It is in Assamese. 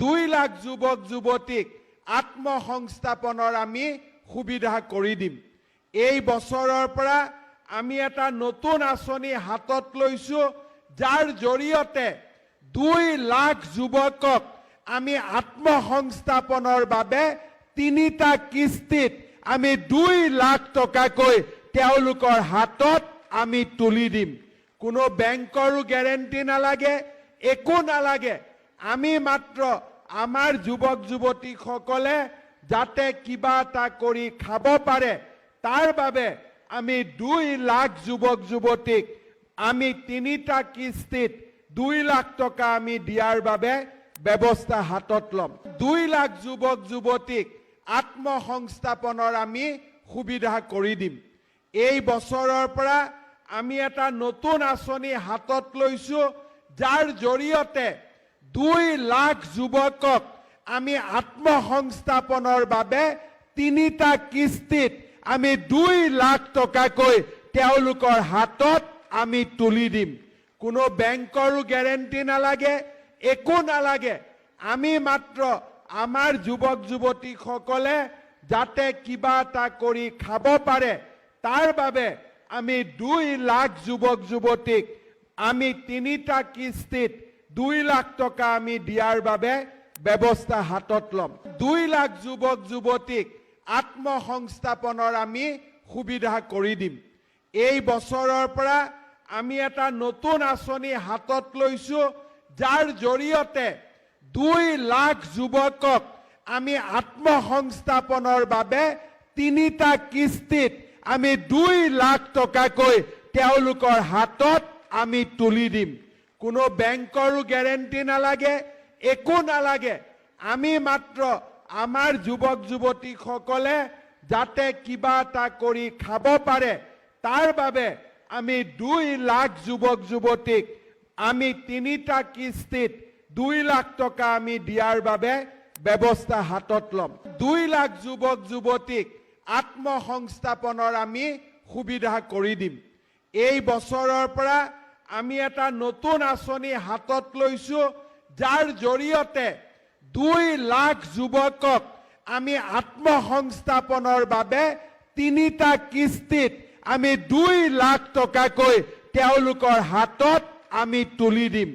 2 লাখ যুৱক যুৱতীক আত্মসংস্থাপনৰ আমি সুবিধা কৰি দিম। এই বছৰৰ পৰা আমি এটা নতুন আঁচনি হাতত লৈছো, যাৰ জৰিয়তে 2 লাখ যুৱকক আমি আত্মসংস্থাপনৰ বাবে 3টা কিস্তিত আমি 2 লাখ টকাকৈ তেওঁলোকৰ হাতত আমি তুলি দিম। কোনো বেংকৰো গ্যাৰেণ্টি নালাগে, একো নালাগে। আমি মাত্ৰ আমাৰ যুৱক যুৱতীসকলে যাতে কিবা এটা কৰি খাব পাৰে, তাৰ বাবে আমি 2 লাখ যুৱক যুৱতীক আমি 3টা কিস্তিত 2 লাখ টকা আমি দিয়াৰ বাবে ব্যৱস্থা হাতত ল'ম। 2 লাখ যুৱক যুৱতীক আত্মসংস্থাপনৰ আমি সুবিধা কৰি দিম। এই বছৰৰ পৰা আমি এটা নতুন আঁচনি হাতত লৈছো, যাৰ জৰিয়তে 2 লাখ যুৱকক আমি আত্মসংস্থাপনৰ বাবে 3টা কিস্তিত আমি 2 লাখ টকাকৈ তেওঁলোকৰ হাতত আমি তুলি দিম। কোনো বেংকৰো গ্যাৰেণ্টি নালাগে, একো নালাগে। আমি মাত্ৰ আমাৰ যুৱক যুৱতীসকলে যাতে কিবা এটা কৰি খাব পাৰে, তাৰ বাবে আমি 2 লাখ যুৱক যুৱতীক আমি 3টা কিস্তিত 2 লাখ টকা আমি দিয়াৰ বাবে ব্যৱস্থা হাতত ল'ম। 2 লাখ যুৱক যুৱতীক আত্মসংস্থাপনৰ আমি সুবিধা কৰি দিম। এই বছৰৰ পৰা আমি এটা নতুন আঁচনি হাতত লৈছো, যাৰ জৰিয়তে 2 লাখ যুৱকক আমি আত্মসংস্থাপনৰ বাবে 3টা কিস্তিত আমি 2 লাখ টকাকৈ তেওঁলোকৰ হাতত আমি তুলি দিম। কোনো বেংকৰো গ্যাৰেণ্টি নালাগে, একো নালাগে। আমি মাত্ৰ আমাৰ যুৱক যুৱতীসকলে যাতে কিবা এটা কৰি খাব পাৰে, তাৰ বাবে আমি 2 লাখ যুৱক যুৱতীক আমি 3টা কিস্তিত 2 লাখ টকা আমি দিয়াৰ বাবে ব্যৱস্থা হাতত ল'ম। 2 লাখ যুৱক যুৱতীক আত্মসংস্থাপনৰ আমি সুবিধা কৰি দিম। এই বছৰৰ পৰা আমি এটা নতুন আঁচনি হাতত লৈছো, যাৰ জৰিয়তে 2 লাখ যুৱকক আমি আত্মসংস্থাপনৰ বাবে 3টা কিস্তিত আমি 2 লাখ টকাকৈ তেওঁলোকৰ হাতত আমি তুলি দিম।